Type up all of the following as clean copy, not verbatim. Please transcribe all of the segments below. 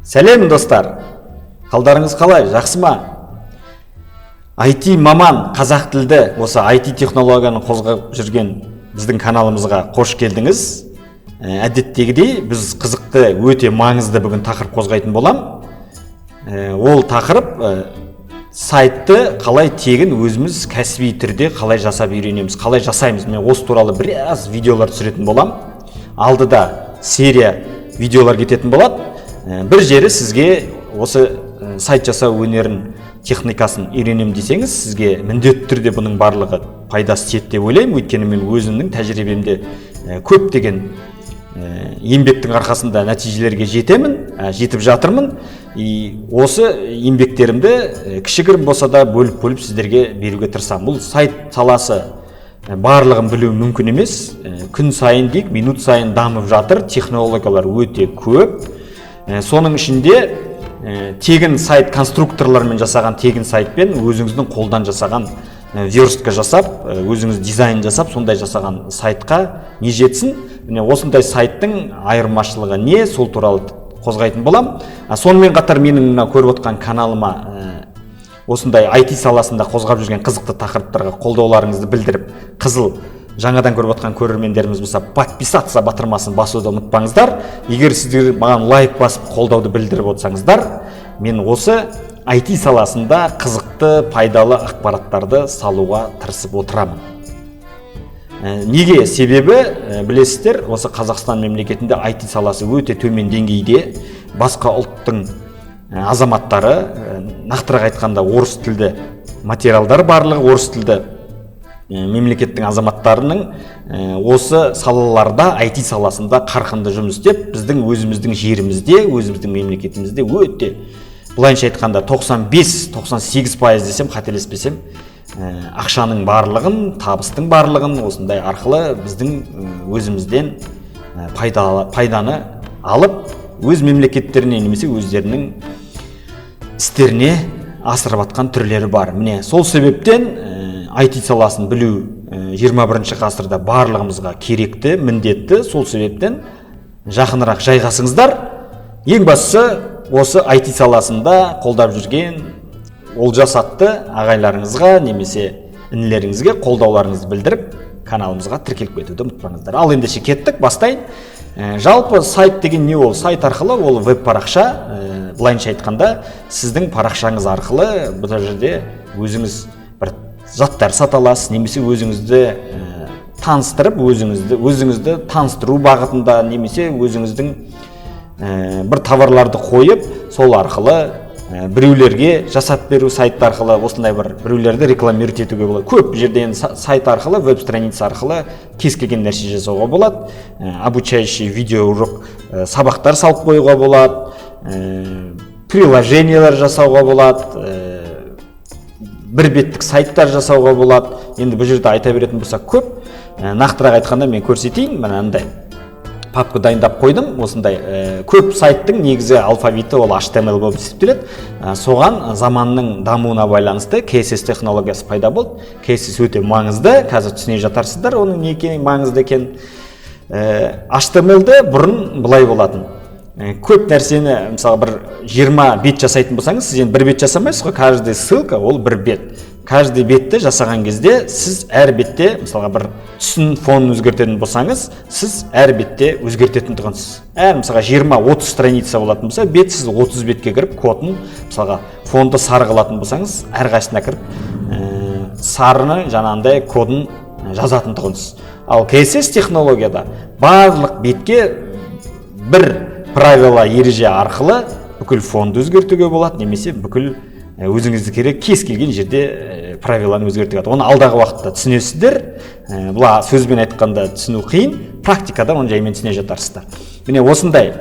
Сәлем достар, қалдарыңыз қалай, жақсы ма? IT маман қазақ тілді осы IT технологияны қозғап жүрген біздің каналымызға қош келдіңіз. Әдеттегідей біз қызықты өте маңызды бүгін тақырып қозғайтын болам. Ол тақырып сайтты қалай тегін өзіміз кәсіби түрде қалай жасап үйренеміз, қалай жасаймыз. Мен осы туралы біраз видеолар түсіретін болам. Алдыда серия видеолар кететін болады. Бір жері сізге осы сайт жасау өнерін техникасын үйренем десеңіз, сізге міндетті түрде бұның барлығы пайдасы тиеді деп ойлаймын. Өйткені мен өзімнің тәжірибемде көптеген еңбектің арқасында нәтижелерге жетіп жатырмын. Осы еңбектерімді кішігірім болса да бөліп сіздерге беруге тырысамын. Бұл сайт саласы барлығын білу мүмкін емес. Күн сайын дейік, минут сайын дамып жатыр. Технологиялар өте көп. Соның ішінде тегін сайт конструкторлармен жасаған тегін сайтпен өзіңіздің қолдан жасаған верстка жасап, өзіңіз дизайн жасап, сондай жасаған сайтқа не жетсін? Осындай сайттың айырмашылығы не? Сол туралы қозғайтын болам. Сонымен қатар менің көріп отқан каналыма осындай IT саласында қозғап жүрген қызықты тақырыптарға қолдауларыңызды білдіріп, қызыл жаңадан көріп отқан көрермендеріміз болса, подписаться батырмасын басуды ұмытпаңыздар. Егер сіздер маған лайк басып қолдауды білдіріп отсаңыздар, мен осы IT саласында қызықты, пайдалы ақпараттарды салуға тырысып отырамын. Неге? Себебі білесіздер, осы Қазақстан мемлекетінде IT саласы өте төмен деңгейде. Басқа ұлттың азаматтары, нақтырақ айтқанда орыс тілді материалдар барлығы орыс тілді мемлекеттің азаматтарының осы салаларда IT саласында қарқынды жұмыс істеп, біздің өзіміздің жерімізде, өзіміздің мемлекетімізде өте, бұлайынша айтқанда 95-98% десем, қателеспесем, ақшаның барлығын, табыстың барлығын осындай арқылы біздің өзімізден пайданы алып, өз мемлекеттеріне немесе өздерінің істеріне асырып атқан түрлері бар. Міне сол себептен IT саласын білу 21 ғасырда барлығымызға керекті, міндетті. Сол себептен жақынырақ жайғасыңыздар. Ең бастысы осы IT саласында қолдап жүрген Олжас атты ағайларыңызға немесе інілеріңізге қолдауларыңызды білдіріп, каналымызға тіркеліп кетуді ұмытпаңыздар. Ал ендеше кеттік, бастайын. Жалпы сайт деген не ол? Сайт арқылы ол веб парақша. Былайынша айтқанда, сіздің парақшаңыз арқылы бұл жерде өзіңіз бір заттар сата аласыз, немесе өзіңізді таныстырып, өзіңізді таныстыру бағытында, немесе өзіңіздің бір товарларды қойып, сол арқылы біреулерге жасап беру сайт арқылы, осындай біреулерді рекламировать етуге болады. Көп жерден сайт арқылы, веб-страница арқылы кез келген нәрсе жасауға болады. Обучающий видео урок сабақтар салып қоюға болады, приложениялар жасауға болады, бір беттік сайттар жасауға болады. Енді бұл жерде айта беретін болсақ көп. Нақтырақ айтқанда мен көрсетейін. Мынандай папка дайындап қойдым. Осындай көп сайттың негізі алфавиті ол HTML болып есептеледі. Соған заманның дамуына байланысты CSS технологиясы пайда болды. CSS өте маңызды. Қазір түсіне жатарсыздар оның не екенін, маңызды екенін. HTML-ді бұрын былай болатын. Көп нәрсені, мысалы бір 20 бет жасайтын болсаңыз, сіз енді бір бет жасамайсыз ғой, каждый ссылка ол бір бет. Каждый бетті жасаған кезде сіз әр бетте, мысалға бір түсін фонын өзгертетін болсаңыз, сіз әр бетте өзгертетін тұғынсыз. Мысалға 20-30 страница болатын болса, бет сіз 30 бетке кіріп, кодын, мысалға фонды сары қылатын болсаңыз, әр қайсына кіріп, сарыны жаңағындай кодын жазатын тұғынсыз. Ал CSS технологияда барлық бетке бір правила ереже арқылы бүкіл фонды өзгертуге болады, немесе бүкіл өзіңізді керек кез келген жерде правиланы өзгертуге болады. Оны алдағы уақытта түсінесіздер. Бұл сөзбен айтқанда түсіну қиын, практикада оны жаймен түсіне жатарсыздар. Міне осындай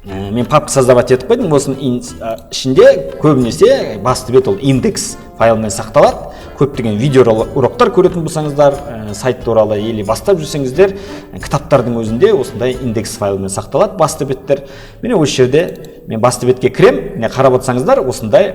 мен папка создавать етіп қойдым. Осының ішінде көбінесе басты бет ол индекс файлымен сақталады. Көптеген видео уроктар көретін болсаңыздар, сайт туралы или бастап жүрсеңіздер, кітаптардың өзінде осындай индекс файлымен сақталады басты беттер. Міне осы жерде мен басты бетке кірем, қарап отырсаңыздар, осындай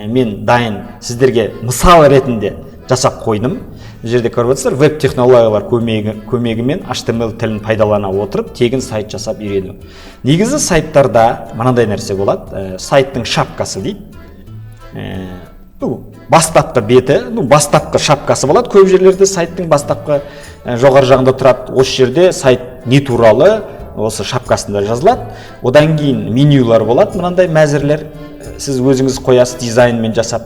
мен дайын сіздерге мысал ретінде жасап қойдым. жерде көріп отырсыздар, веб технологиялар көмегімен HTML тілін пайдалана отырып тегін сайт жасап үйрену. Негізі сайттарда мынандай нәрсе болады, сайттың шапкасы дейді. Бастапқы беті, бастапқы шапкасы болады. Көп жерлерде сайттың бастапқы жоғары жағында тұрады. Осы жерде сайт не туралы осы шапкасында жазылады. Одан кейін менюлар болады, мынандай мәзірлер. Сіз өзіңіз қоясыз дизайнмен жасап,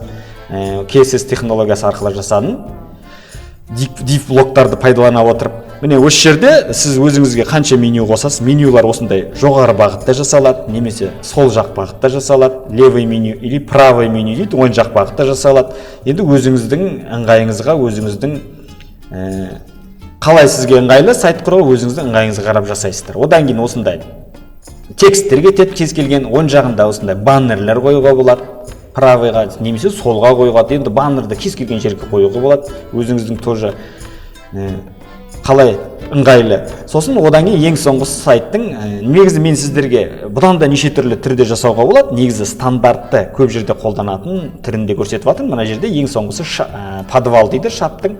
CSS технологиясы арқылы жасадым. Div блоктарды пайдалана отырып. Міне осы жерде сіз өзіңізге қанша меню қосасыз. Менюлар осындай жоғары бағытта жасалады, немесе сол жақ бағытта жасалады. Левый меню или правый меню дейді, оң жақ бағытта жасалады. Енді өзіңіздің ыңғайыңызға, өзіңіздің қалай сізге ыңғайлы сайт құру, өзіңіздің ыңғайыңызға қарап жасайсыздар. Одан кейін осындай тексттер кетеді, кез келген оң жағында осындай баннерлер қоюға болады. Правыйға немесе солға қоюға. Енді баннерді кез келген жерге қоюға болады. Өзіңіздің тоже қалай ыңғайлы. Сосын одан кейін ең соңғысы сайттың негізі мен сіздерге бұдан да неше түрлі түрде жасауға болады. Негізі стандартты көп жерде қолданатын түрінде көрсетіп жатырмын. Мына жерде ең соңғысы подвал дейді, шаптың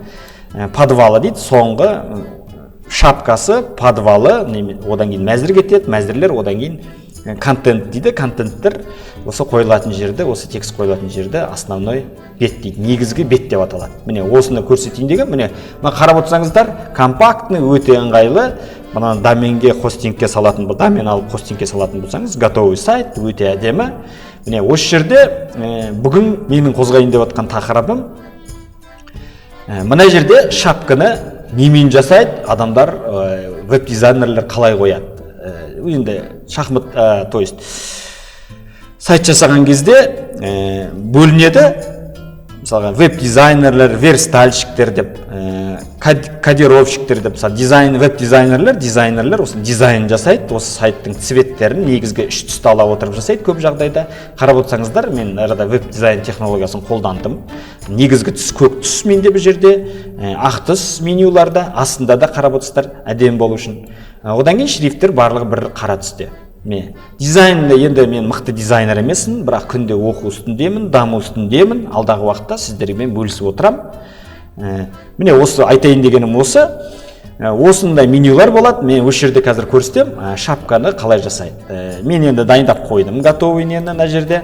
подвалы дейді. Соңғы шапкасы, подвалы, одан кейін мәзір кетеді, мәзірлер, одан кейін контент дейді. Контенттер осы қойылатын жерде, осы текст қойылатын жерде основной бет дейді. Негізгі бет деп аталады. Міне осыны көрсетейін деген. Міне қарап отырсаңыздар, компактный, өте ыңғайлы. Мына доменге, хостингке салатын, домен алып хостингке салатын болсаңыз, готовый сайт, өте әдемі. Міне осы жерде бүгін менің қозғайын деп отқан тақырыбым, мына жерде шапканы немен жасайды адамдар, веб-дизайнерлер қалай қояды. Енді шахмат, то есть сайт жасаған кезде бөлінеді. Мысалға веб-дизайнерлер, верстальщиктер деп, кодировщиктер деп, веб-дизайнерлер осы дизайн жасайды, осы сайттың цветтерін негізгі үш түсті ала отырып жасайды. Көп жағдайда қарап отырсаңыздар, мен арада веб-дизайн технологиясын қолдандым. Негізгі түс көк түс менде бұл жерде, ақ түс менюларда, астында да қарап отырсыздар әдемі болу үшін. Одан кейін шрифттер барлығы бір қара түсте. Дизайнда енді мен мықты дизайнер емеспін, бірақ күнде оқу үстіндемін, даму үстіндемін. Алдағы уақытта сіздермен бөлісіп отырам. Міне осы айтайын дегенім осы. Осындай менюлар болады. Мен осы жерде қазір көрсетем, шапканы қалай жасайды. Мен енді дайындап қойдым, готовый нені мына жерде.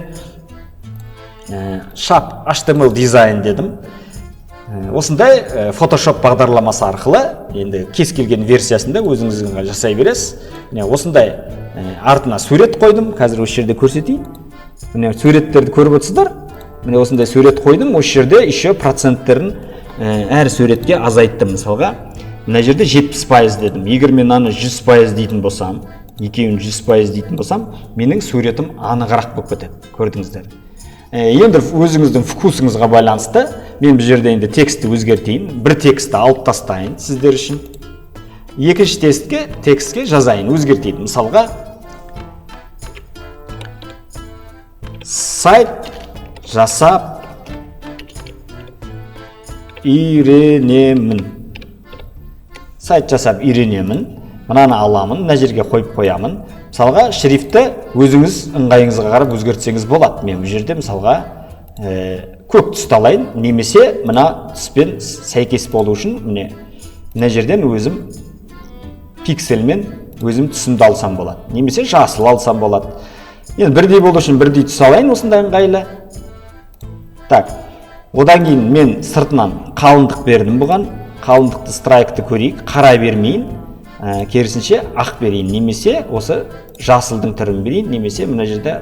Шап HTML дизайн дедім. Осындай Photoshop бағдарламасы арқылы енді кез келген версиясында өзіңізге жасай бересіз. Осындай артына сурет қойдым, қазір осы жерде көрсетейін. Міне суреттерді көріп отырсыздар. Міне осындай сурет қойдым, осы жерде еще проценттерін әр суретке азайттым. Мысалға, мына жерде 70% дедім. Егер мен аны 100% дейтін болсам, екеуін 100% дейтін болсам, менің суретім анығырақ болып кетеді. Көрдіңіздер. Енді өзіңіздің вкусыңызға байланысты мен бұл жерде енді текстті өзгертейін. Бір текстті алып тастайын сіздер үшін. Екінші текстке жазайын, өзгертейін. Мысалға, сайт жасап үйренемін. Сайт жасап үйренемін. Мынаны аламын, мына жерге қойып қоямын. Мысалға, шрифтті өзіңіз ыңғайыңызға қарап өзгертсеңіз болады. Мен бұл жерде мысалға көк түсті алайын, немесе мына түспен сәйкес болу үшін мына жерден өзім пиксельмен өзім түсімді алсам болады. Немесе жасыл алсам болады. Енді бірдей болу үшін бірдей түс алайын, осындай ыңғайлы. Так, одан кейін мен сыртынан қалындық бердім бұған. Қалындықты страйкты көрейік, қара бермейін. Керісінше ақ берейін, немесе осы жасылдың түрін берейін, немесе мына жерде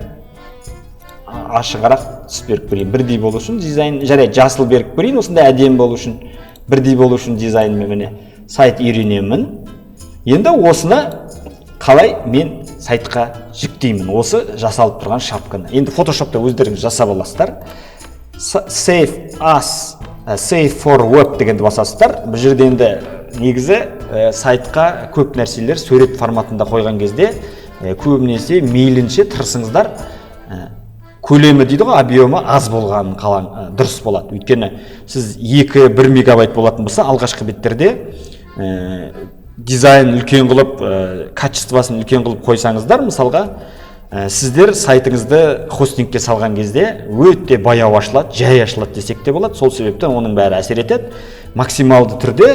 ашығырақ түс беріп көрейін. Бірдей болу үшін дизайн, жарайды, жасыл беріп көрейін, осындай әдемі болу үшін, бірдей болу үшін дизайнмен міне сайт үйренемін. Енді осыны қалай мен сайтқа жүктеймін, осы жасалып тұрған шапканы. Енді Photoshopта өздеріңіз жасап аласыздар. Save for web дегенді басасыздар. Бұл жерде енді негізі сайтқа көп нәрселер сурет форматында қойған кезде көбінесе мейлінше тырысыңыздар, көлемі дейді ғой, объемы аз болғанын дұрыс болады. Өйткені сіз 2-1 мегабайт болатын болса, алғашқы беттерде дизайн үлкен қылып, качествосын үлкен қылып қойсаңыздар, мысалға сіздер сайтыңызды хостингке салған кезде өте баяу ашылады, жай ашылады десек те болады. Сол себептен оның бәрі әсер етеді. Максималды түрде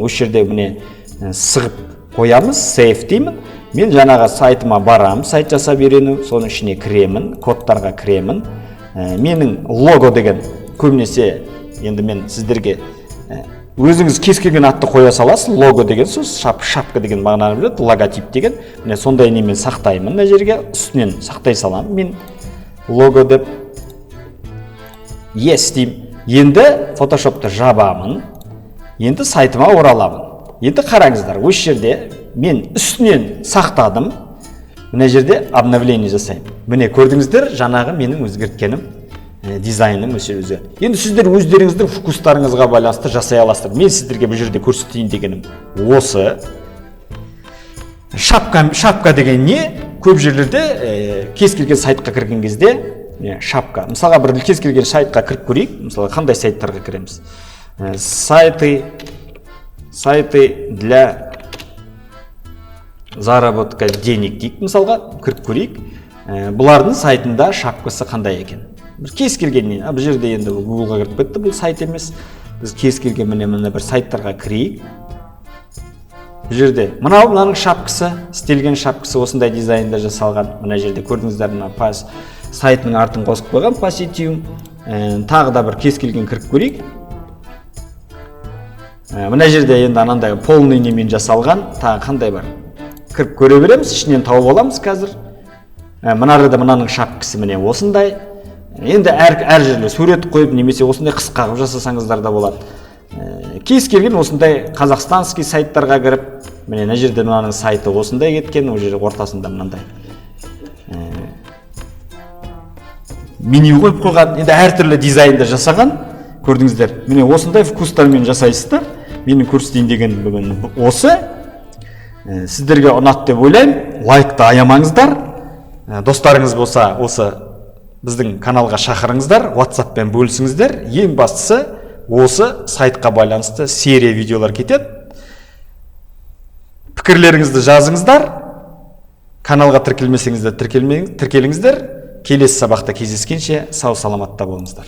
осы жерде міне сығып қоямыз, сейф деймін. Мен жаңағы сайтыма барам, сайт жасап үйрену, соның ішіне кіремін, кодтарға кіремін. Менің лого деген көбінесе енді мен сіздерге өзіңіз кез келген атты қоя саласыз. Лого деген сөз, шапка деген мағынаны біледі, логотип деген. Міне сондай немен сақтаймын мына жерге, үстінен сақтай саламын. Мен лого деп yes деймін. Енді фотошопты жабамын. Енді сайтыма ораламын. Енді қараңыздар, осы жерде мен үстінен сақтадым. Мына жерде обновление жасаймын. Міне көрдіңіздер, жаңағы менің өзгерткенім дизайным өзі. Енді сіздер өздеріңіздің фокустарыңызға байланысты жасай аласыздар. Мен сіздерге бұл жерде көрсетейін дегенім осы. Шапка деген не? Көп жерлерде кез келген сайтқа кірген кезде шапка. Мысалға бір кез келген сайтқа кіріп көрейік. Мысалы қандай сайттарға кіреміз? Сайты для заработка денег дейік. Мысалға кіріп көрейік. Бұлардың сайтында шапкасы қандай екен? Кез келген, бұл жерде енді Google-ға кіріп кетті, бұл сайт емес. Біз кез келген мына бір сайттарға кірейік. Бұл жерде мынаның шапкасы, істелген шапкасы осындай дизайнда жасалған. Мына жерде көрдіңіздер, мына сайтының артын қосып қойған, Positium. Тағы да бір кез келген кіріп көрейік. Мына жерде енді анандай полный немен жасалған, тағы қандай бар? Кіріп көре береміз, ішінен тауып аламыз қазір. Мынарда мынаның шапкасы міне осындай. Енді әр жерде сурет қойып, немесе осындай қысқа қылып жасасаңыздар да болады. Кез келген осындай қазақстанский сайттарға кіріп, міне мына жерде мынаның сайты осындай кеткен, ол жерде ортасында мынандай меню қойып қойған. Енді әртүрлі дизайнда жасаған. Көрдіңіздер, міне осындай вкустармен жасайсыздар. Менің көрсетейін деген бүгін осы. Сіздерге ұнады деп ойлаймын. Лайкты аямаңыздар. Достарыңыз болса, осы біздің каналға шақырыңыздар, WhatsApp-пен бөлісіңіздер. Ең бастысы, осы сайтқа байланысты серия видеолар кетеді. Пікірлеріңізді жазыңыздар. Каналға тіркелмесеңіздер, тіркеліңіздер. Келесі сабақта кездескенше сау саламатта болыңыздар.